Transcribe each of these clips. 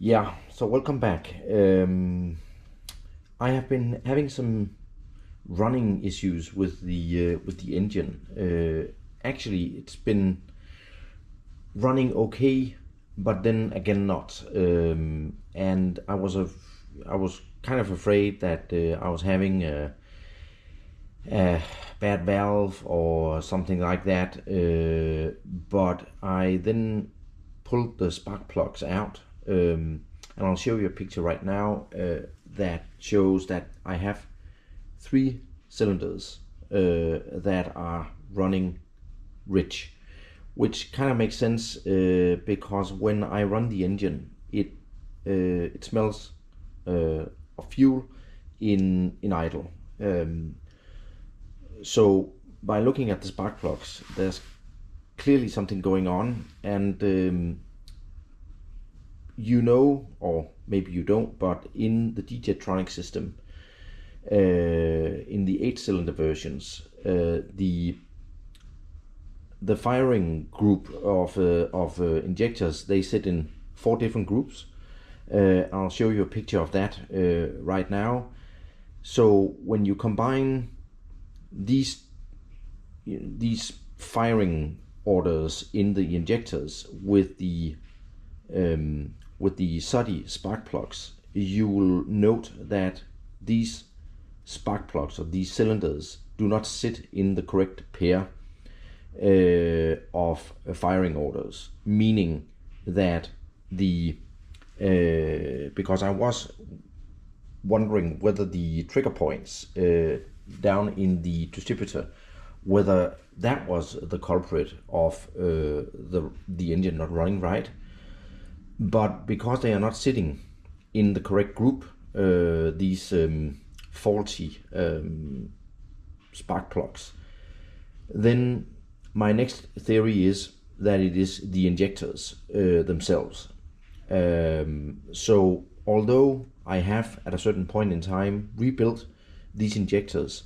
Yeah, so welcome back. I have been having some running issues with the engine. Actually, it's been running okay, but then again not. And I was kind of afraid that I was having a bad valve or something like that. But I then pulled the spark plugs out. And I'll show you a picture right now that shows that I have 3 cylinders that are running rich, which kind of makes sense because when I run the engine, it smells of fuel in idle. So by looking at the spark plugs, there's clearly something going on, and you know, or maybe you don't, but in the Digitronic system, in the 8-cylinder versions, the firing group of injectors, they sit in 4 different groups. I'll show you a picture of that right now. So when you combine these firing orders in the injectors with the SUDI spark plugs, you will note that these spark plugs or these cylinders do not sit in the correct pair of firing orders, meaning that because I was wondering whether the trigger points down in the distributor, whether that was the culprit of the engine not running right. But because they are not sitting in the correct group, these faulty spark plugs, then my next theory is that it is the injectors themselves. So although I have at a certain point in time rebuilt these injectors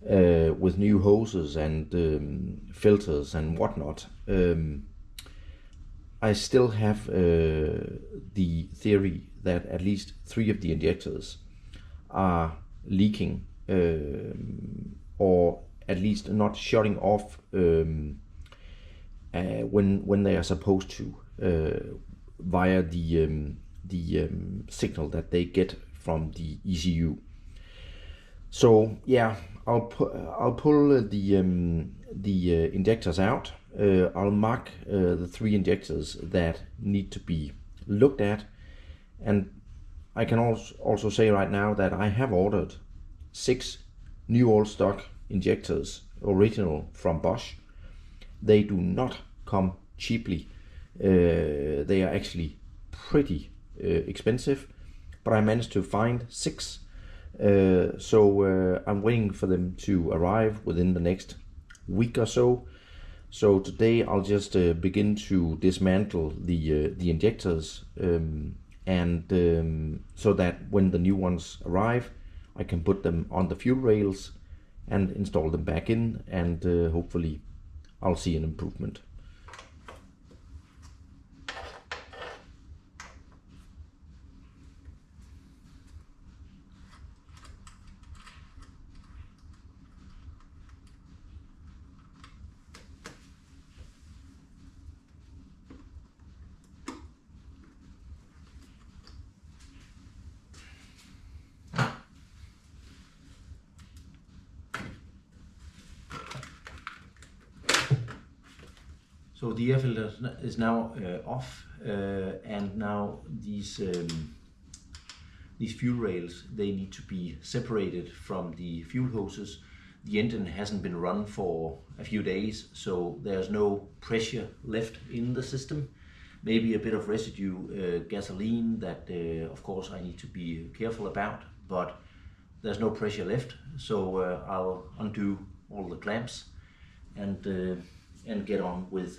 with new hoses and filters and whatnot, I still have the theory that at least 3 of the injectors are leaking or at least not shutting off when they are supposed to via the signal that they get from the ECU. So yeah, I'll pull the injectors out. I'll mark the 3 injectors that need to be looked at, and I can also say right now that I have ordered 6 new all stock injectors, original from Bosch. They do not come cheaply. They are actually pretty expensive, but I managed to find 6. So I'm waiting for them to arrive within the next week or so. So today I'll just begin to dismantle the injectors, and so that when the new ones arrive, I can put them on the fuel rails and install them back in, and hopefully I'll see an improvement. So the air filter is now off, and now these fuel rails, they need to be separated from the fuel hoses. the engine hasn't been run for a few days, so there's no pressure left in the system. Maybe a bit of residue gasoline that of course I need to be careful about, but there's no pressure left, so I'll undo all the clamps and get on with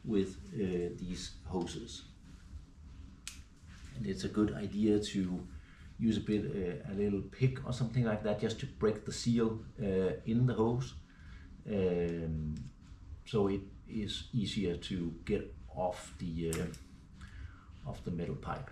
these hoses. And it's a good idea to use a little pick or something like that, just to break the seal in the hose, so it is easier to get off the metal pipe.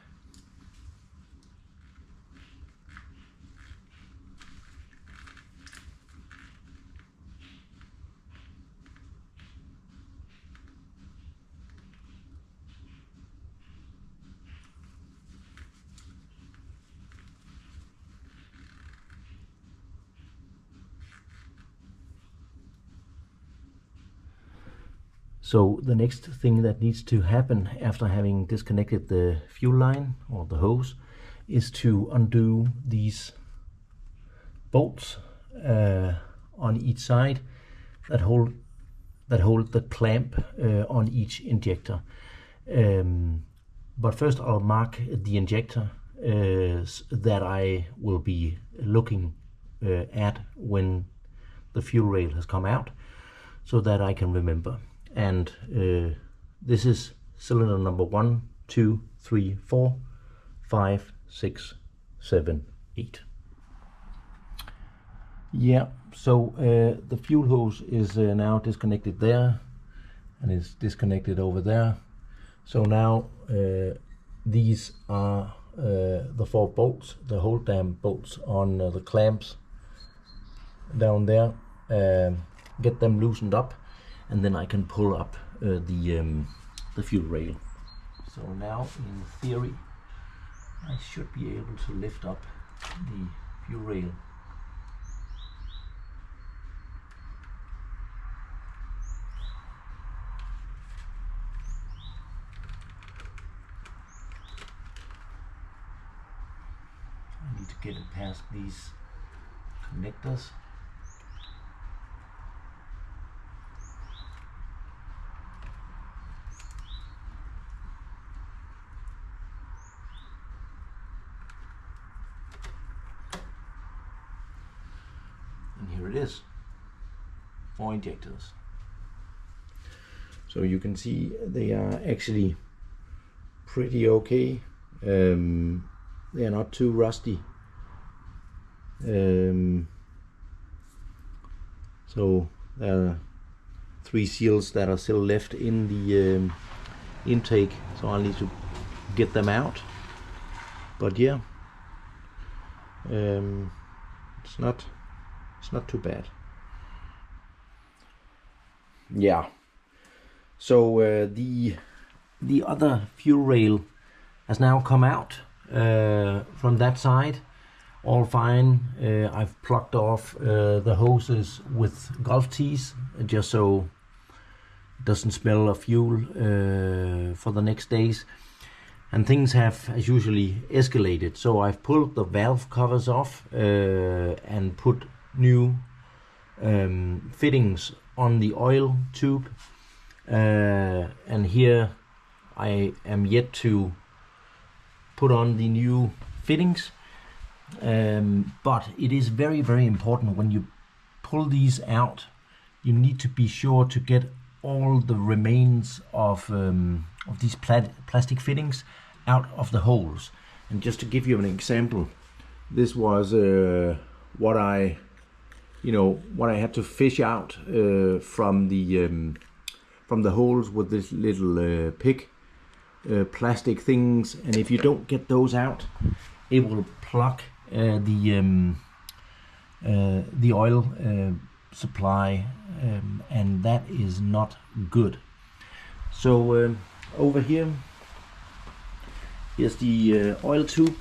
So the next thing that needs to happen after having disconnected the fuel line or the hose is to undo these bolts on each side that hold the clamp on each injector. But first I'll mark the injector that I will be looking at when the fuel rail has come out, so that I can remember. And this is cylinder number 1, 2, 3, 4, 5, 6, 7, 8. Yeah, so the fuel hose is now disconnected there, and is disconnected over there. So now these are the 4 bolts, the hold dam bolts on the clamps down there. Get them loosened up, and then I can pull up the fuel rail. So now, in theory, I should be able to lift up the fuel rail. I need to get it past these connectors. Here it is, 4 injectors. So you can see they are actually pretty okay. They are not too rusty. So there are 3 seals that are still left in the intake, so I'll need to get them out. But yeah, it's not too bad. Yeah. So the other fuel rail has now come out from that side. All fine. I've plucked off the hoses with golf tees, just so it doesn't smell of fuel for the next days. And things have, as usually, escalated. So I've pulled the valve covers off and put new fittings on the oil tube, and here I am yet to put on the new fittings, but it is very, very important when you pull these out, you need to be sure to get all the remains of these plastic fittings out of the holes. And just to give you an example, this was what I had to fish out from the holes with this little pick, plastic things, and if you don't get those out, it will plug the oil supply, and that is not good. So over here's the oil tube.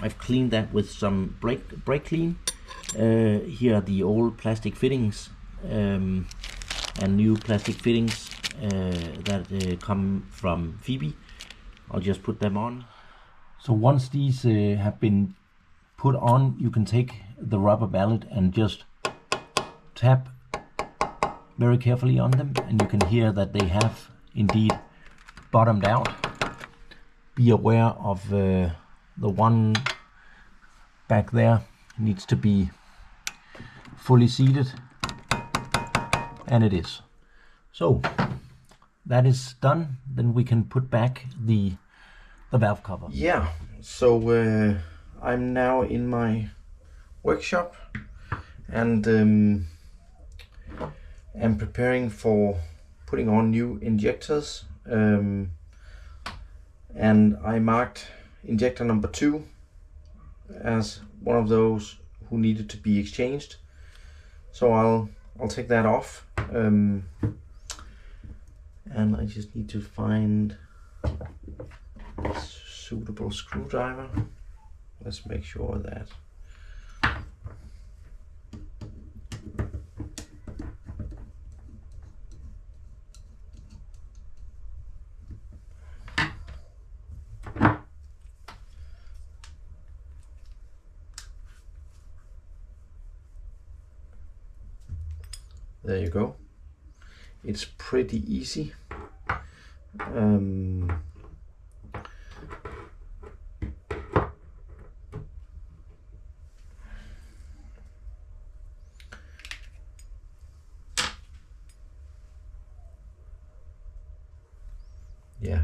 I've cleaned that with some brake clean. Here are the old plastic fittings and new plastic fittings that come from Phoebe. I'll just put them on. So once these have been put on, you can take the rubber mallet and just tap very carefully on them, and you can hear that they have indeed bottomed out. Be aware of the one back there needs to be fully seated, and it is. So that is done. Then we can put back the valve cover. Yeah, so I'm now in my workshop and am preparing for putting on new injectors, and I marked injector number 2 as one of those who needed to be exchanged. So I'll take that off, and I just need to find a suitable screwdriver. Let's make sure that there you go. It's pretty easy. Yeah,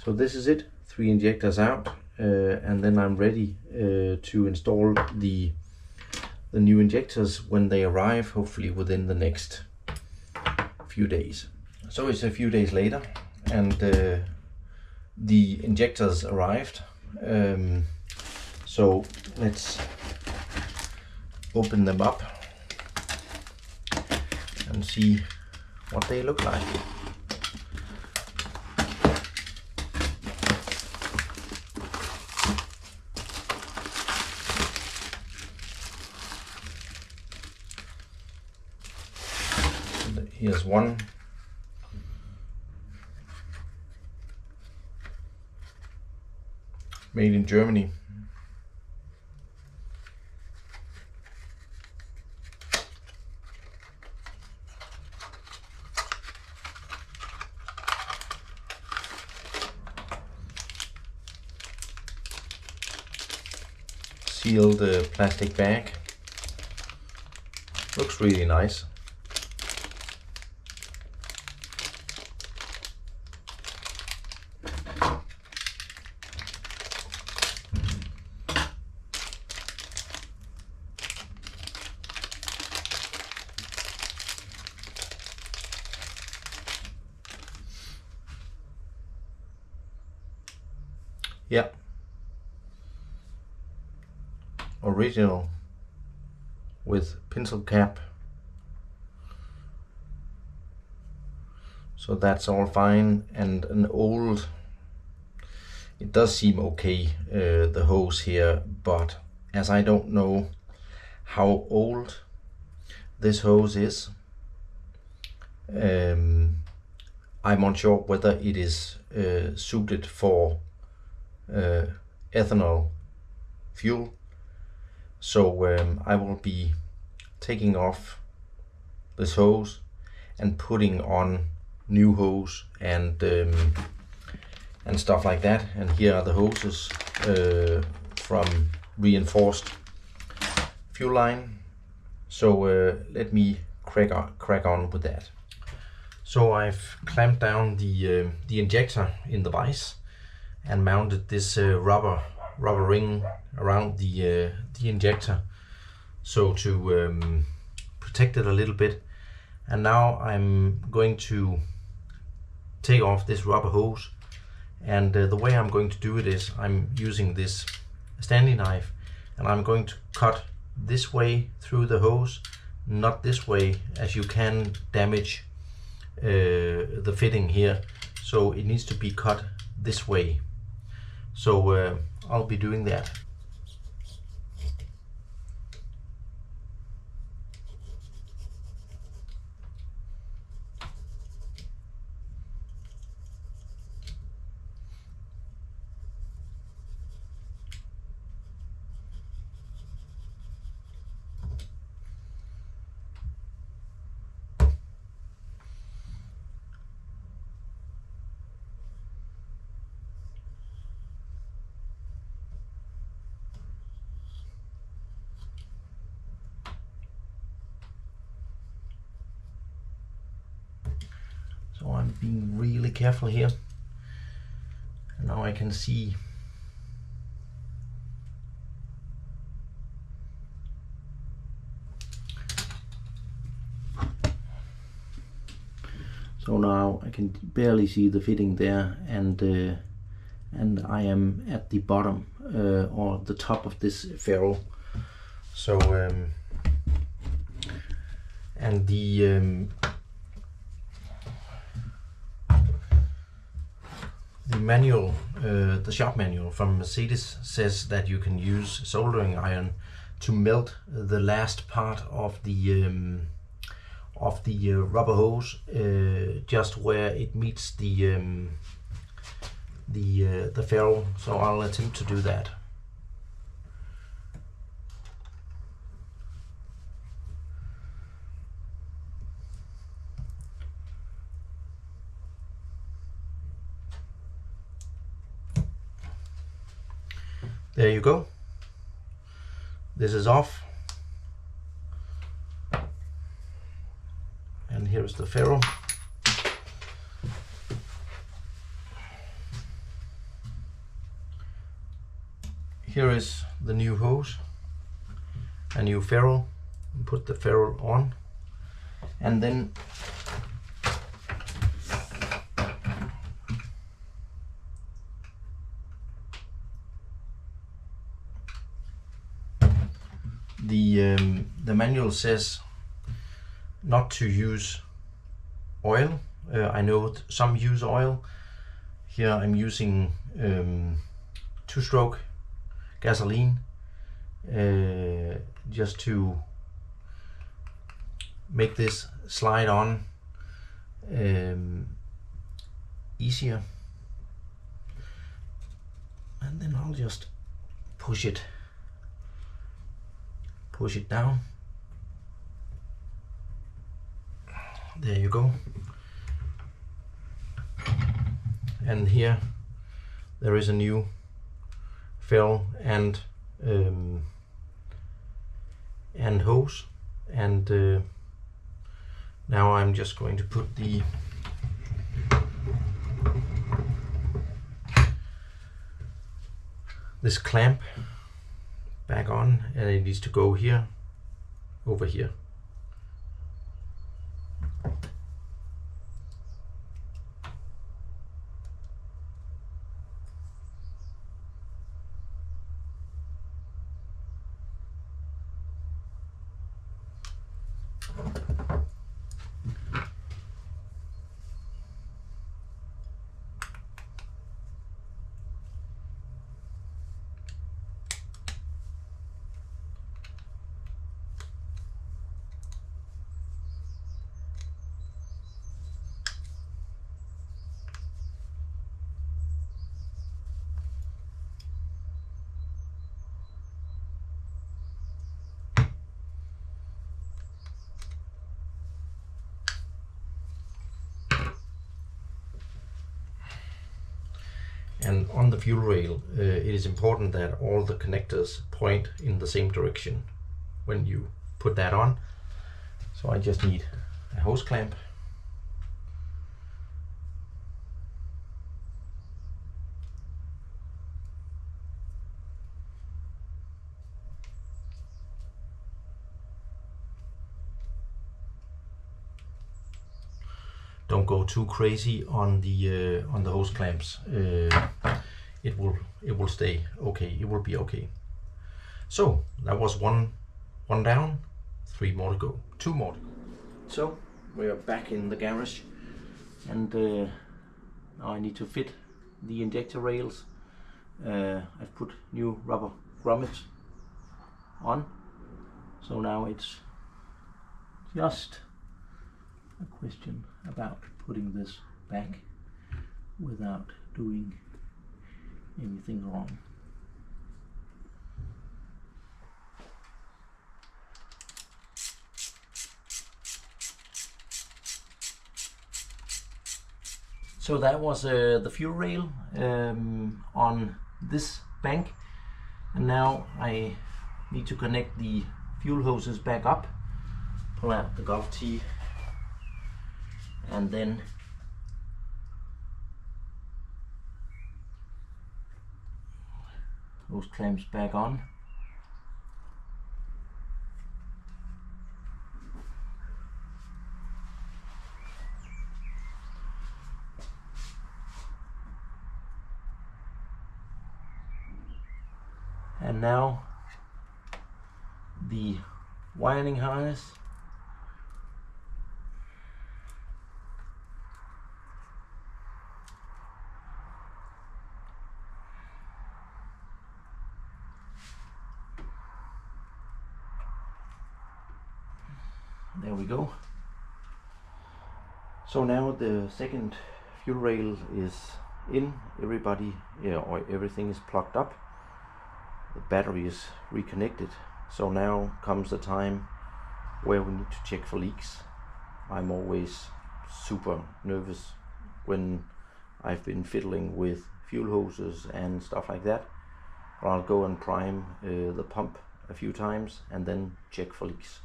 so this is it, 3 injectors out, and then I'm ready to install the new injectors when they arrive, hopefully within the next few days. So it's a few days later, and the injectors arrived. So let's open them up and see what they look like. Here's one. Made in Germany. Sealed plastic bag. Looks really nice. Yeah, original with pencil cap, so that's all fine. And an old, it does seem okay, the hose here, but as I don't know how old this hose is, I'm unsure whether it is suited for ethanol fuel. So I will be taking off this hose and putting on new hose and stuff like that. And here are the hoses from reinforced fuel line. So let me crack on with that. So I've clamped down the injector in the vise and mounted this rubber ring around the injector, so to protect it a little bit. And now I'm going to take off this rubber hose, and the way I'm going to do it is I'm using this Stanley knife, and I'm going to cut this way through the hose, not this way, as you can damage the fitting here. So it needs to be cut this way. So I'll be doing that. So I'm being really careful here. And now I can see so now I can barely see the fitting there, and I am at the bottom or the top of this ferrule. So and the manual, the shop manual from Mercedes says that you can use soldering iron to melt the last part of the rubber hose, just where it meets the ferrule. So I'll attempt to do that. There you go. This is off. And here is the ferrule. Here is the new hose, a new ferrule. Put the ferrule on, and then the manual says not to use oil. I know some use oil. Here I'm using 2-stroke gasoline, just to make this slide on easier. And then I'll just push it down. There you go. And here there is a new ferrule and hose, and now I'm just going to put this clamp back on, and it needs to go here, over here. And on the fuel rail, it is important that all the connectors point in the same direction when you put that on. So I just need a hose clamp. Don't go too crazy on the hose clamps. It will stay okay. It will be okay. So that was one down, 3 more to go. 2 more to go. So we are back in the garage, and now I need to fit the injector rails. I've put new rubber grommets on, so now it's just a question about putting this back without doing anything wrong. So that was the fuel rail on this bank, and now I need to connect the fuel hoses back up, pull out the Golf tee, and then those clamps back on. And now the wiring harness. There we go. So now the second fuel rail is in. Everything is plugged up. The battery is reconnected. So now comes the time where we need to check for leaks. I'm always super nervous when I've been fiddling with fuel hoses and stuff like that. But I'll go and prime the pump a few times and then check for leaks.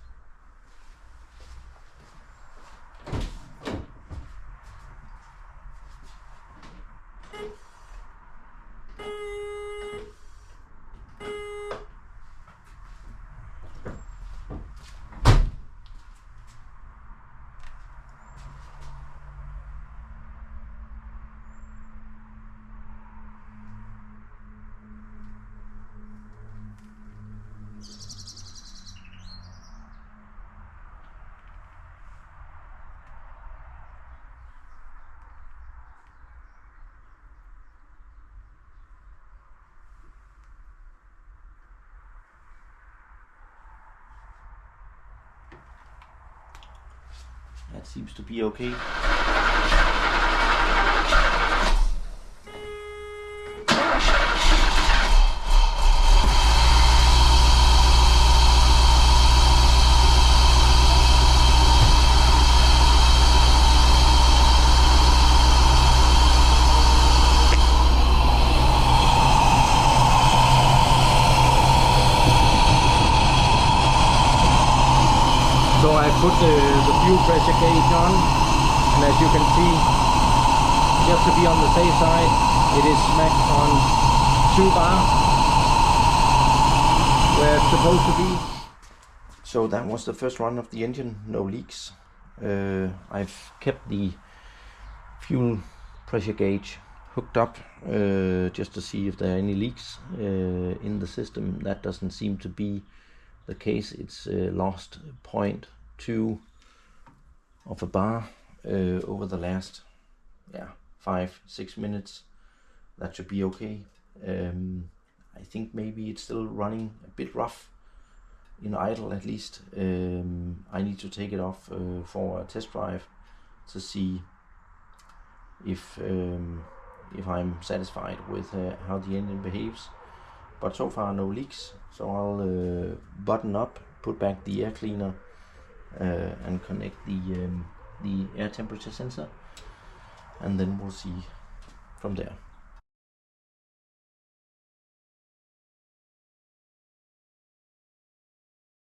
That seems to be okay. So I put the fuel pressure gauge on, and as you can see, just to be on the safe side, it is smacked on 2 bar where it's supposed to be. So that was the first run of the engine, no leaks. I've kept the fuel pressure gauge hooked up just to see if there are any leaks in the system. That doesn't seem to be the case. It's lost 0.2 of a bar over the last 5-6 minutes. That should be okay. I think maybe it's still running a bit rough in idle at least. I need to take it off for a test drive to see if I'm satisfied with how the engine behaves. But so far no leaks, so I'll button up, put back the air cleaner and connect the air temperature sensor, and then we'll see from there.